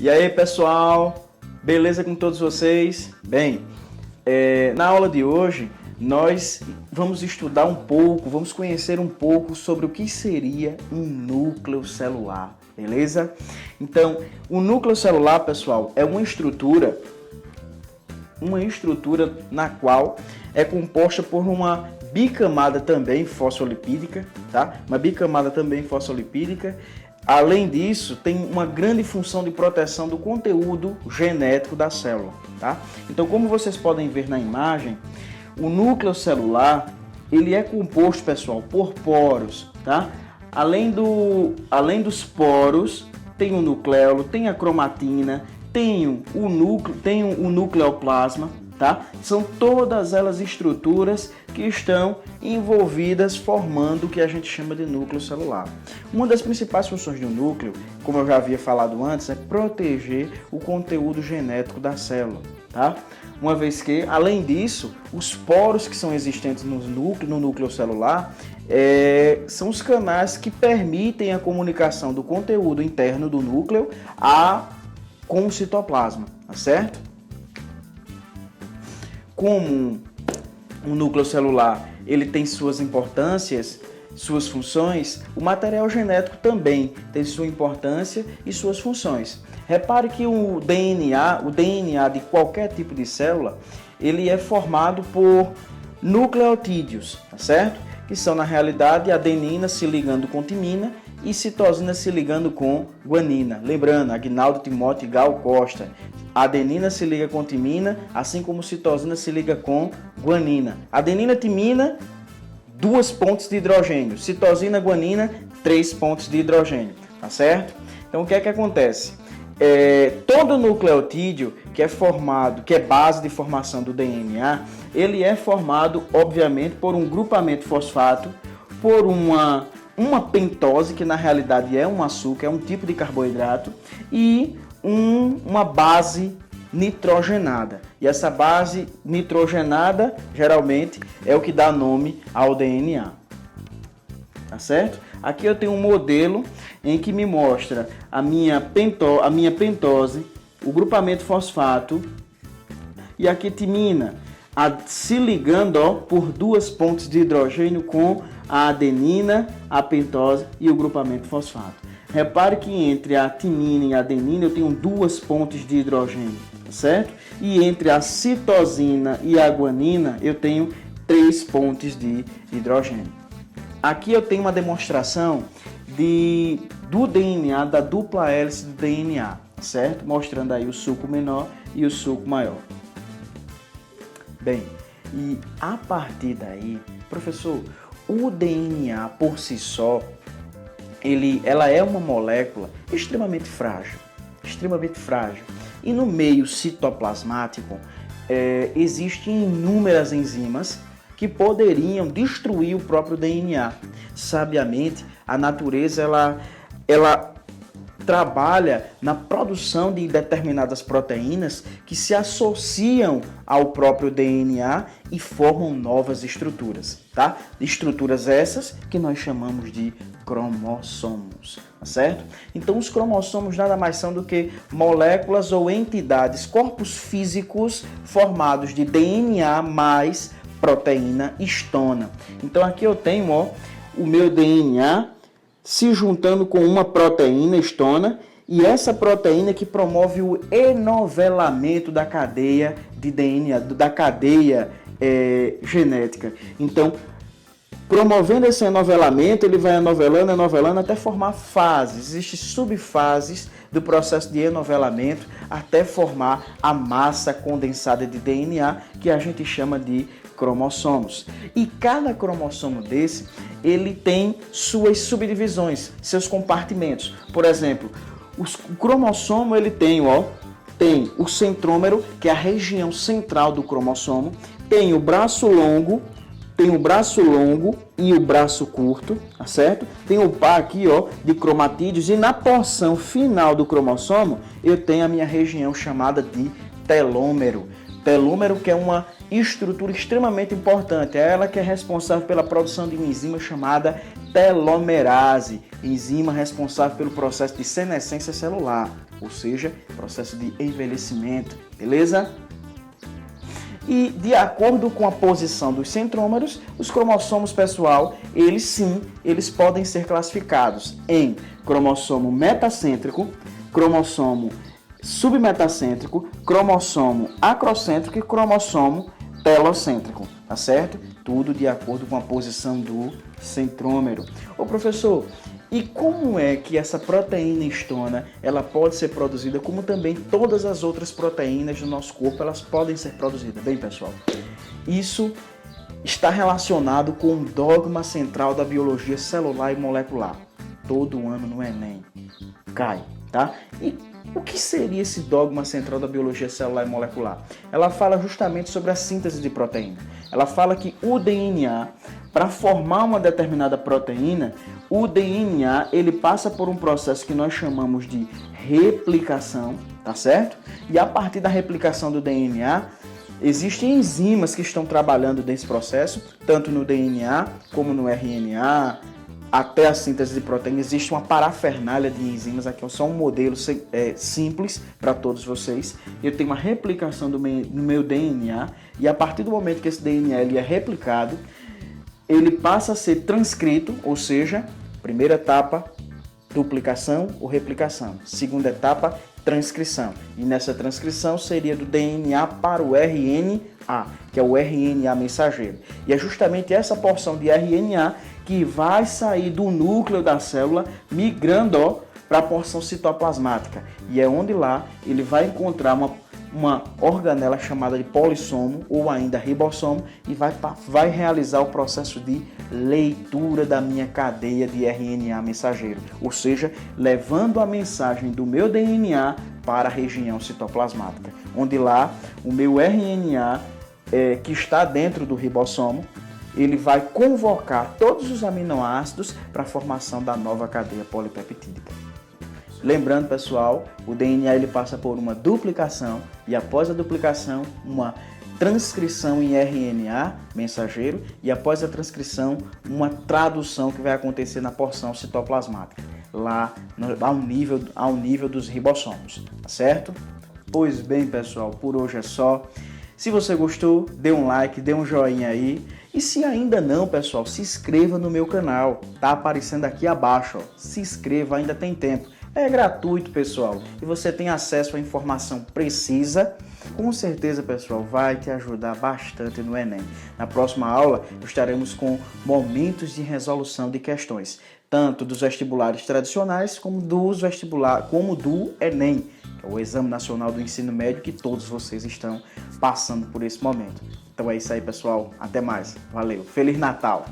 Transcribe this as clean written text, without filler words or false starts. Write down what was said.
E aí, pessoal, beleza com todos vocês? Bem, na aula de hoje nós vamos estudar um pouco, vamos conhecer um pouco sobre o que seria um núcleo celular, beleza? Então, o núcleo celular, pessoal, é uma estrutura na qual é composta por uma bicamada também fosfolipídica, tá? Uma bicamada também fosfolipídica. Além disso, tem uma grande função de proteção do conteúdo genético da célula, tá? Então, como vocês podem ver na imagem, o núcleo celular, ele é composto, pessoal, por poros, tá? Além dos poros, tem o nucleolo, tem a cromatina, tem o nucleoplasma, tá? São todas elas estruturas que estão envolvidas formando o que a gente chama de núcleo celular. Uma das principais funções do núcleo, como eu já havia falado antes, é proteger o conteúdo genético da célula, tá? Uma vez que, além disso, os poros que são existentes no núcleo celular são os canais que permitem a comunicação do conteúdo interno do núcleo com o citoplasma, tá certo? Como o núcleo celular ele tem suas importâncias, suas funções, o material genético também tem sua importância e suas funções. Repare que o DNA de qualquer tipo de célula, ele é formado por nucleotídeos, tá certo? Que são, na realidade, adenina se ligando com timina e citosina se ligando com guanina. Lembrando, Aguinaldo Timóteo Gal Costa, a adenina se liga com timina, assim como citosina se liga com guanina. Adenina, timina, 2 pontes de hidrogênio. Citosina, guanina, 3 pontes de hidrogênio. Tá certo? Então, o que é que acontece? Todo nucleotídeo que é base de formação do DNA, ele é formado, obviamente, por um grupamento fosfato, por uma pentose, que na realidade é um açúcar, é um tipo de carboidrato, e uma base nitrogenada. E essa base nitrogenada, geralmente, é o que dá nome ao DNA. Tá certo? Aqui eu tenho um modelo em que me mostra a minha pentose, o grupamento fosfato, e aqui timina, se ligando por 2 pontes de hidrogênio com a adenina, a pentose e o grupamento fosfato. Repare que entre a timina e a adenina eu tenho 2 pontes de hidrogênio, certo? E entre a citosina e a guanina eu tenho 3 pontes de hidrogênio. Aqui eu tenho uma demonstração do DNA, da dupla hélice do DNA, certo? Mostrando aí o suco menor e o suco maior. Bem, e a partir daí, professor, o DNA por si só, ela é uma molécula extremamente frágil. E no meio citoplasmático existem inúmeras enzimas que poderiam destruir o próprio DNA. Sabiamente, a natureza ela trabalha na produção de determinadas proteínas que se associam ao próprio DNA e formam novas estruturas, tá? Estruturas essas que nós chamamos de cromossomos, tá certo? Então, os cromossomos nada mais são do que moléculas ou entidades, corpos físicos formados de DNA mais proteína histona. Então, aqui eu tenho o meu DNA se juntando com uma proteína histona, e essa proteína que promove o enovelamento da cadeia de DNA, da cadeia genética. Então, promovendo esse enovelamento, ele vai enovelando até formar fases. Existem subfases do processo de enovelamento até formar a massa condensada de DNA, que a gente chama de cromossomos. E cada cromossomo desse, ele tem suas subdivisões, seus compartimentos. Por exemplo, o cromossomo ele tem o centrômero, que é a região central do cromossomo, tem o braço longo e o braço curto, tá certo? Tem o par aqui, de cromatídeos, e na porção final do cromossomo eu tenho a minha região chamada de telômero. Telômero, que é uma estrutura extremamente importante, é ela que é responsável pela produção de uma enzima chamada telomerase, enzima responsável pelo processo de senescência celular, ou seja, processo de envelhecimento, beleza? E de acordo com a posição dos centrômeros, os cromossomos, pessoal, eles podem ser classificados em cromossomo metacêntrico, cromossomo submetacêntrico, cromossomo acrocêntrico e cromossomo telocêntrico, tá certo? Tudo de acordo com a posição do centrômero. Ô professor, e como é que essa proteína histona, ela pode ser produzida, como também todas as outras proteínas do nosso corpo, elas podem ser produzidas? Bem, pessoal, isso está relacionado com o dogma central da biologia celular e molecular. Todo ano no Enem cai, tá? E o que seria esse dogma central da biologia celular e molecular? Ela fala justamente sobre a síntese de proteína. Ela fala que o DNA, para formar uma determinada proteína, o DNA ele passa por um processo que nós chamamos de replicação, tá certo? E a partir da replicação do DNA, existem enzimas que estão trabalhando nesse processo, tanto no DNA como no RNA, até a síntese de proteína. Existe uma parafernália de enzimas, aqui é só um modelo simples para todos vocês. Eu tenho uma replicação do meu DNA, e a partir do momento que esse DNA ele é replicado, ele passa a ser transcrito, ou seja, primeira etapa, duplicação ou replicação. Segunda etapa, transcrição. E nessa transcrição seria do DNA para o RNA, que é o RNA mensageiro. E é justamente essa porção de RNA que vai sair do núcleo da célula, migrando para a porção citoplasmática. E é onde lá ele vai encontrar uma organela chamada de polissomo ou ainda ribossomo e vai realizar o processo de leitura da minha cadeia de RNA mensageiro, ou seja, levando a mensagem do meu DNA para a região citoplasmática, onde lá o meu RNA que está dentro do ribossomo, ele vai convocar todos os aminoácidos para a formação da nova cadeia polipeptídica. Lembrando, pessoal, o DNA ele passa por uma duplicação e após a duplicação, uma transcrição em RNA mensageiro e após a transcrição, uma tradução que vai acontecer na porção citoplasmática, lá ao nível dos ribossomos, tá certo? Pois bem, pessoal, por hoje é só. Se você gostou, dê um like, dê um joinha aí. E se ainda não, pessoal, se inscreva no meu canal. Tá aparecendo aqui abaixo, ó. Se inscreva, ainda tem tempo. É gratuito, pessoal, e você tem acesso à informação precisa. Com certeza, pessoal, vai te ajudar bastante no Enem. Na próxima aula, estaremos com momentos de resolução de questões, tanto dos vestibulares tradicionais como do Enem, que é o Exame Nacional do Ensino Médio, que todos vocês estão passando por esse momento. Então é isso aí, pessoal. Até mais. Valeu. Feliz Natal!